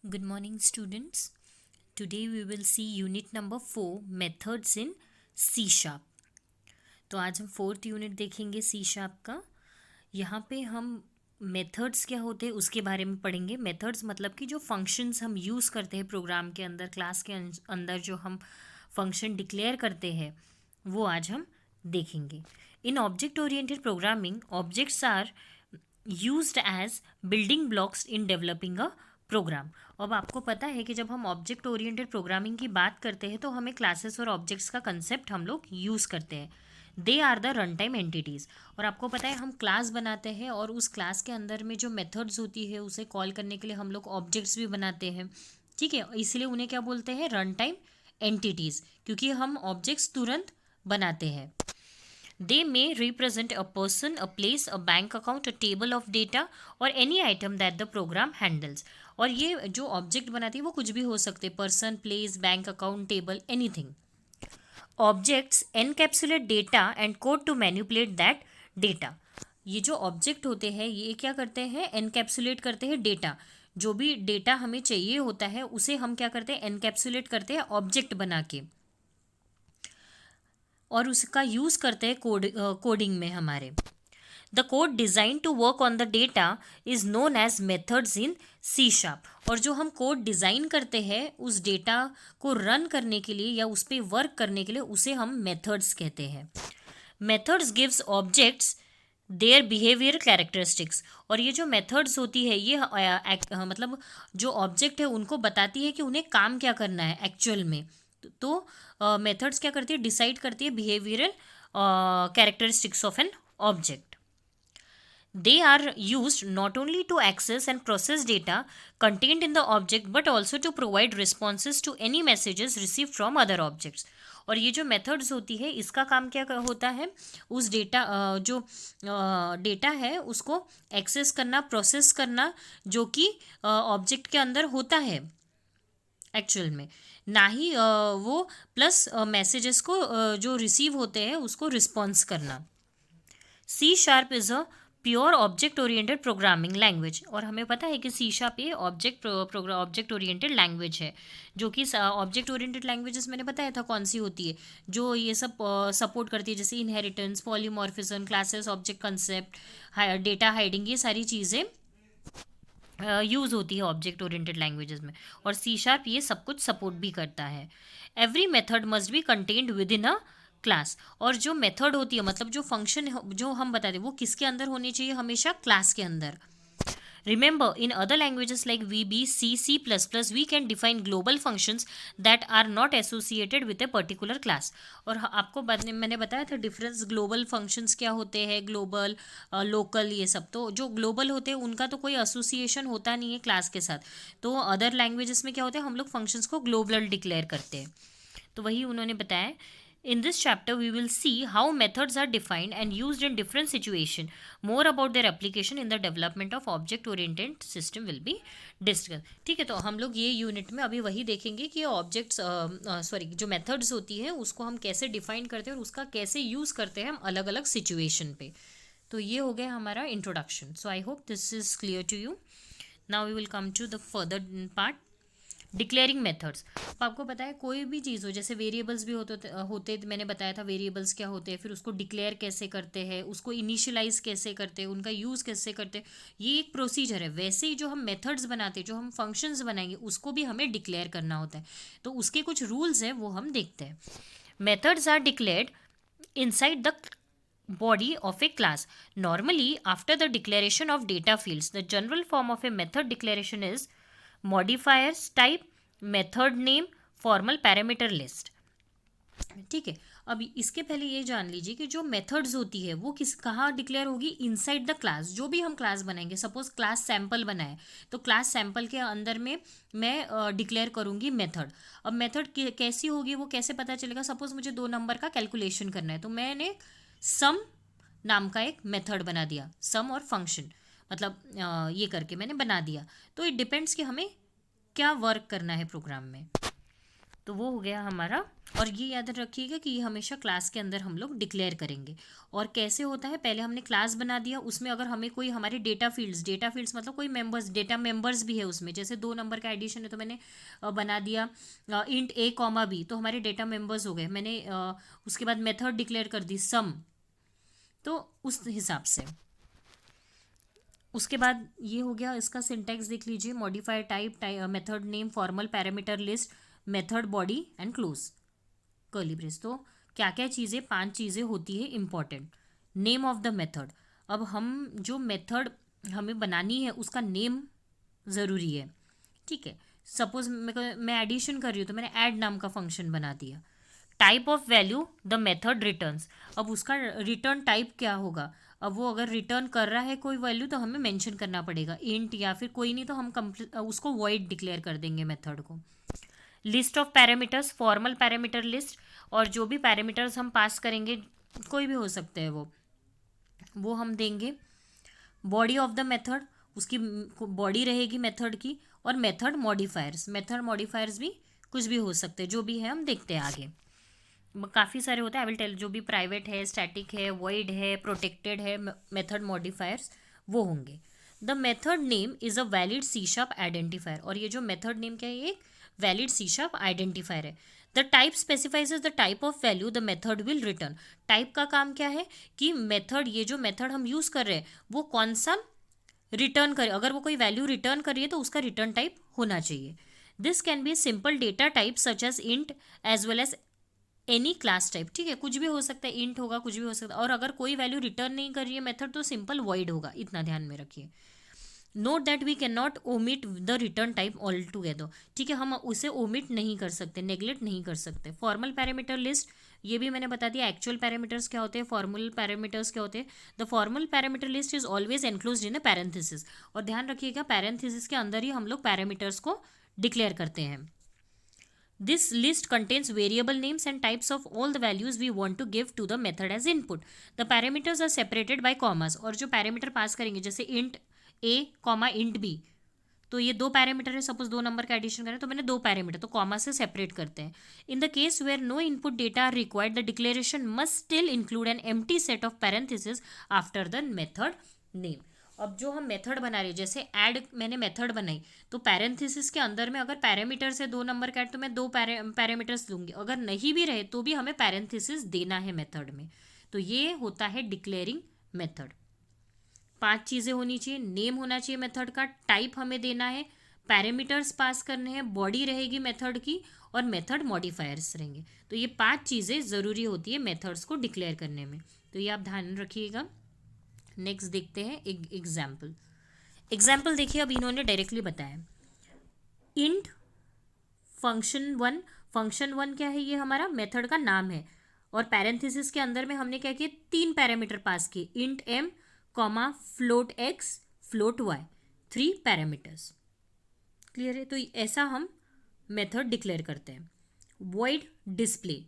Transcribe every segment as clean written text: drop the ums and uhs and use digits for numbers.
Good morning, students. Today we will see unit number 4 methods in C sharp. तो आज हम fourth unit देखेंगे C sharp का. यहाँ पे हम मेथड्स क्या होते हैं उसके बारे में पढ़ेंगे. मेथड्स मतलब कि जो फंक्शंस हम यूज़ करते हैं प्रोग्राम के अंदर, क्लास के अंदर जो हम फंक्शन डिक्लेयर करते हैं वो आज हम देखेंगे. In object oriented programming, objects are used as building blocks in developing a program. अब आपको पता है कि जब हम ऑब्जेक्ट ओरिएंटेड प्रोग्रामिंग की बात करते हैं तो हमें क्लासेस और ऑब्जेक्ट्स का कंसेप्ट हम लोग यूज़ करते हैं. They are the run time entities. और आपको पता है हम क्लास बनाते हैं और उस क्लास के अंदर में जो मेथड्स होती है उसे कॉल करने के लिए हम लोग ऑब्जेक्ट्स भी बनाते हैं. ठीक है, इसलिए उन्हें क्या बोलते हैं? रन टाइम एंटिटीज़, क्योंकि हम ऑब्जेक्ट्स तुरंत बनाते हैं. They may represent a person, a place, a bank account, a table of data or any item that the program handles. और ये जो ऑब्जेक्ट बनाती है वो कुछ भी हो सकते हैं. Person, place, bank account, table, anything. Objects encapsulate data and code to manipulate that data. ये जो ऑब्जेक्ट होते हैं ये क्या करते हैं? एनकैप्सुलेट करते हैं डेटा. जो भी डेटा हमें चाहिए होता है उसे हम क्या करते हैं? एनकैप्सुलेट करते हैं ऑब्जेक्ट बना के, और उसका यूज़ करते हैं कोडिंग में हमारे. The code design to work on the data is known as methods in C sharp. और जो हम कोड डिज़ाइन करते हैं उस डेटा को रन करने के लिए या उस पर वर्क करने के लिए उसे हम मेथड्स कहते हैं. Methods gives objects their behaviour characteristics. और ये जो मेथड्स होती है ये मतलब जो ऑब्जेक्ट है उनको बताती है कि उन्हें काम क्या करना है एक्चुअल में. तो मेथड्स क्या करती है? डिसाइड करती है behavioural characteristics of an object. They are used not only to access and process data contained in the object but also to provide responses to any messages received from other objects. और ये जो methods होती है इसका काम क्या होता है? उस डेटा जो डेटा है उसको एक्सेस करना, प्रोसेस करना, जो कि ऑब्जेक्ट के अंदर होता है एक्चुअल में, ना ही वो प्लस मैसेजेस को जो रिसीव होते हैं उसको रिस्पॉन्स करना. C sharp is a pure object oriented programming language. और हमें पता है कि सी शार्प ये ऑब्जेक्ट ओरिएंटेड लैंग्वेज है, जो कि ऑब्जेक्ट ओरिएंटेड लैंग्वेजेस मैंने बताया था कौन सी होती है, जो ये सब सपोर्ट करती है, जैसे inheritance, polymorphism, classes, object concept, data hiding, ये सारी चीज़ें यूज़ होती है ऑब्जेक्ट ओरिएंटेड लैंग्वेजेस में. और सी शार्प ये सब कुछ सपोर्ट भी करता है. Every method must be contained with in a class. और जो मेथड होती है मतलब जो फंक्शन जो हम बताते हैं वो किसके अंदर होनी चाहिए? हमेशा क्लास के अंदर. Remember, in other languages like VB, C, C++, we can define global functions that are not associated with a particular class. और आपको मैंने बताया था डिफरेंस ग्लोबल फंक्शंस क्या होते हैं, ग्लोबल, लोकल, ये सब. तो जो ग्लोबल होते हैं उनका तो कोई एसोसिएशन होता नहीं है क्लास के साथ. तो अदर लैंग्वेजेस में क्या होता है? हम लोग फंक्शंस को ग्लोबल डिक्लेयर करते हैं. तो वही उन्होंने बताया. In this chapter, we will see how methods are defined and used in different situations. More about their application in the development of object-oriented system will be discussed. ठीक है, तो हम लोग ये यूनिट में अभी वही देखेंगे कि ऑब्जेक्ट्स जो मेथड्स होती है उसको हम कैसे डिफाइन करते हैं और उसका कैसे यूज़ करते हैं हम अलग अलग सिचुएशन पे. तो ये हो गया हमारा introduction. So I hope this is clear to you. Now we will come to the further part, declaring methods. तो आपको पता है कोई भी चीज़ हो, जैसे वेरिएबल्स भी होते मैंने बताया था वेरिएबल्स क्या होते हैं, फिर उसको डिक्लेयर कैसे करते हैं, उसको इनिशियलाइज कैसे करते हैं, उनका यूज़ कैसे करते हैं, ये एक प्रोसीजर है. वैसे ही जो हम मेथड्स बनाते हैं, जो हम फंक्शंस बनाएंगे उसको भी हमें डिक्लेयर करना होता है. तो उसके कुछ रूल्स हैं वो हम देखते हैं. Methods are declared inside the body of a class. Normally, after the declaration of data fields, the general form of a method declaration is modifiers type, method name, formal parameter list. ठीक है, अब इसके पहले ये जान लीजिए कि जो मेथड्स होती है वो कहाँ डिक्लेयर होगी? Inside the class. जो भी हम क्लास बनाएंगे, सपोज क्लास सैम्पल बनाए तो क्लास सैम्पल के अंदर में मैं डिक्लेयर करूँगी मेथड. अब मेथड कैसी होगी, वो कैसे पता चलेगा? सपोज मुझे 2 नंबर का कैलकुलेशन करना है तो मैंने सम नाम का एक मेथड बना दिया, सम और फंक्शन, मतलब ये करके मैंने बना दिया. तो इट डिपेंड्स कि हमें क्या वर्क करना है प्रोग्राम में. तो वो हो गया हमारा। और ये याद रखिएगा कि ये हमेशा क्लास के अंदर हम लोग डिक्लेयर करेंगे। और कैसे होता है, पहले हमने क्लास बना दिया, उसमें अगर हमें कोई हमारे डेटा फील्ड्स मतलब कोई मेंबर्स, डेटा मेंबर्स भी है उसमें, जैसे 2 नंबर का एडिशन है तो मैंने बना दिया इंट ए कॉमा बी, तो हमारे डेटा मेंबर्स हो गए। मैंने उसके बाद मेथड डिक्लेयर कर दी सम, तो उस हिसाब से। उसके बाद ये हो गया, इसका सिंटैक्स देख लीजिए, modifier type, method name, formal parameter list, method body and close curly brace. तो क्या क्या चीज़ें, 5 चीज़ें होती है important. Name of the method, अब हम जो मेथड हमें बनानी है उसका नेम ज़रूरी है, ठीक है। सपोज मैं एडिशन कर रही हूँ तो मैंने ऐड नाम का फंक्शन बना दिया। Type of value the method returns, अब उसका रिटर्न टाइप क्या होगा। अब वो अगर रिटर्न कर रहा है कोई वैल्यू तो हमें मेंशन करना पड़ेगा, इंट या फिर कोई नहीं तो हम उसको वॉइड डिक्लेयर कर देंगे मेथड को। List of parameters, formal parameter list, और जो भी पैरामीटर्स हम पास करेंगे कोई भी हो सकते हैं वो हम देंगे। बॉडी ऑफ द मेथड, उसकी बॉडी रहेगी मेथड की। और मेथड मॉडिफायर्स भी कुछ भी हो सकते हैं, जो भी है हम देखते हैं आगे, काफ़ी सारे होते हैं। आई विल टेल, जो भी प्राइवेट है, स्टैटिक है, वॉइड है, प्रोटेक्टेड है, मेथड मॉडिफायर्स वो होंगे। The method name is a valid C sharp identifier, और ये जो मेथड नेम क्या है, ये वैलिड सी शार्प आइडेंटिफायर है। The type specifies the type of value the method will return. Type का काम क्या है कि मेथड, ये जो मेथड हम यूज़ कर रहे हैं वो कौन सा रिटर्न करे, अगर वो कोई वैल्यू रिटर्न कर रही है तो उसका रिटर्न टाइप होना चाहिए। This can be simple data type such as int as well as any class type, ठीक है, कुछ भी हो सकता है, इंट होगा, कुछ भी हो सकता है। और अगर कोई वैल्यू रिटर्न नहीं कर रही है मेथड तो सिंपल वॉइड होगा, इतना ध्यान में रखिए। Note that we can not omit the return type all together, ठीक है, हम उसे ओमिट नहीं कर सकते, नेग्लेक्ट नहीं कर सकते। फॉर्मल पैरामीटर लिस्ट, ये भी मैंने बता दिया। एक्चुअल पैरामीटर्स क्या होते हैं, फॉर्मल पैरामीटर्स क्या होते हैं। The formal parameter list is always enclosed in a parenthesis, और ध्यान रखिएगा पैरेंथेसिस के अंदर ही हम लोग पैरामीटर्स को डिक्लेयर करते हैं। This list contains variable names and types of all the values we want to give to the method as input. The parameters are separated by commas, और जो पैरामीटर पास करेंगे जैसे int a comma int b, तो ये 2 parameter है, suppose 2 number का addition करें तो मैंने 2 पैरामीटर तो कॉमा से सेपरेट करते हैं। In the case where no input data are required the declaration must still include an empty set of parenthesis after the method name. अब जो हम मेथड बना रहे हैं, जैसे ऐड मैंने मेथड बनाई तो पैरेंथेसिस के अंदर में अगर पैरामीटर्स है 2 नंबर का ऐड तो मैं 2 पैरामीटर्स लूँगी, अगर नहीं भी रहे तो भी हमें पैरेंथेसिस देना है मेथड में। तो ये होता है डिक्लेयरिंग मेथड। 5 चीज़ें होनी चाहिए, नेम होना चाहिए मेथड का, टाइप हमें देना है, पैरामीटर्स पास करने हैं, बॉडी रहेगी मेथड की, और मेथड मॉडिफायर्स रहेंगे। तो ये 5 चीज़ें ज़रूरी होती है मेथड्स को डिक्लेयर करने में, तो ये आप ध्यान रखिएगा। नेक्स्ट देखते हैं एक एग्जाम्पल देखिए, अब इन्होंने डायरेक्टली बताया इंट फंक्शन वन क्या है, ये हमारा मेथड का नाम है, और पैरेंथेसिस के अंदर में हमने क्या किया, 3 पैरामीटर पास किए, int m comma float x float y, 3 parameters. Clear है, तो ऐसा हम मेथड डिक्लेयर करते हैं। वॉइड डिस्प्ले,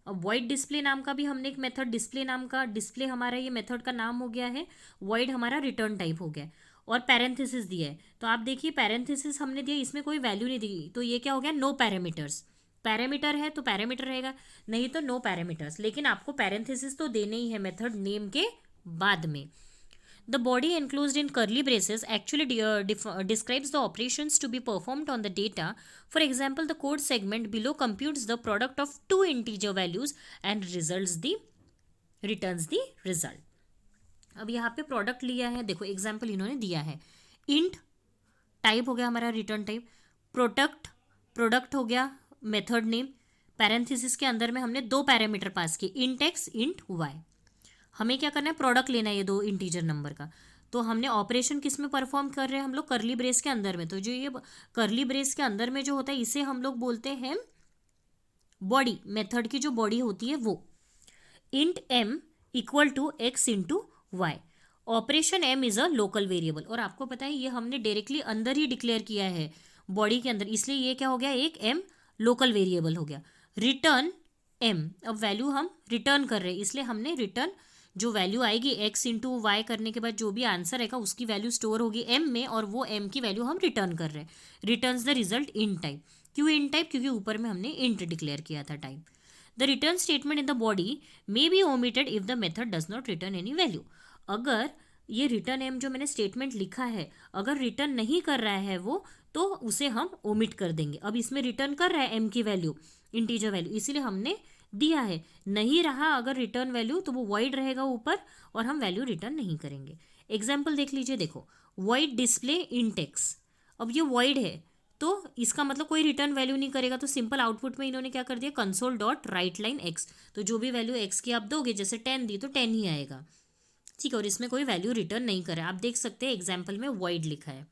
अब वॉइड डिस्प्ले नाम का भी हमने एक मेथड, डिस्प्ले नाम का, डिस्प्ले हमारा ये मेथड का नाम हो गया है, वॉइड हमारा रिटर्न टाइप हो गया, और पैरेंथेसिस दिया है। तो आप देखिए पैरेंथेसिस हमने दिया, इसमें कोई वैल्यू नहीं दी, तो ये क्या हो गया, नो पैरामीटर्स। पैरामीटर है तो पैरामीटर रहेगा, नहीं तो नो पैरामीटर्स, लेकिन आपको पैरेंथेसिस तो देने ही है मेथड नेम के बाद में। The body enclosed in curly braces actually describes the operations to be performed on the data. For example, the code segment below computes the product of 2 integer values and returns the result. अब यहाँ पे product लिया है, देखो example इन्होंने दिया है, int type हो गया हमारा रिटर्न टाइप, प्रोडक्ट हो गया मेथड नेम, पैरेंथेसिस के अंदर में हमने 2 पैरामीटर पास किए, इंट एक्स इंट वाई। हमें क्या करना है, प्रोडक्ट लेना है ये 2 इंटीजर नंबर का, तो हमने ऑपरेशन किस में परफॉर्म कर रहे हैं हम लोग, करली ब्रेस के अंदर में। तो जो ये करली ब्रेस के अंदर में जो होता है इसे हम लोग बोलते हैं बॉडी, मेथड की जो बॉडी होती है वो। Int m equal to x into y, operation m is a local variable, और आपको पता है ये हमने डायरेक्टली अंदर ही डिक्लेयर किया है बॉडी के अंदर, इसलिए ये क्या हो गया, एक एम लोकल वेरिएबल हो गया। रिटर्न एम, अब वैल्यू हम रिटर्न कर रहे हैं, इसलिए हमने रिटर्न जो वैल्यू आएगी एक्स इंटू वाई करने के बाद जो भी आंसर आएगा उसकी वैल्यू स्टोर होगी एम में, और वो एम की वैल्यू हम रिटर्न कर रहे हैं, returns the result in type. क्यों इंट टाइप? क्योंकि ऊपर में हमने इंट डिक्लेयर किया था type. The return statement in the body may be omitted if the method does not return any value. अगर ये रिटर्न एम जो मैंने स्टेटमेंट लिखा है अगर रिटर्न नहीं कर रहा है वो, तो उसे हम ओमिट कर देंगे। अब इसमें रिटर्न कर रहा है एम की वैल्यू, इंटीजर वैल्यू, इसीलिए हमने दिया है। नहीं रहा अगर रिटर्न वैल्यू तो वो वॉइड रहेगा ऊपर और हम वैल्यू रिटर्न नहीं करेंगे। एग्जाम्पल देख लीजिए, देखो वॉइड डिस्प्ले इन टेक्स्ट। अब ये वॉइड है तो इसका मतलब कोई रिटर्न वैल्यू नहीं करेगा, तो सिंपल आउटपुट में इन्होंने क्या कर दिया, console dot right line x. तो जो भी वैल्यू एक्स की आप दोगे, जैसे 10 दी तो 10 ही आएगा, ठीक है। और इसमें कोई वैल्यू रिटर्न नहीं करे, आप देख सकते हैं एग्जाम्पल में वॉइड लिखा है।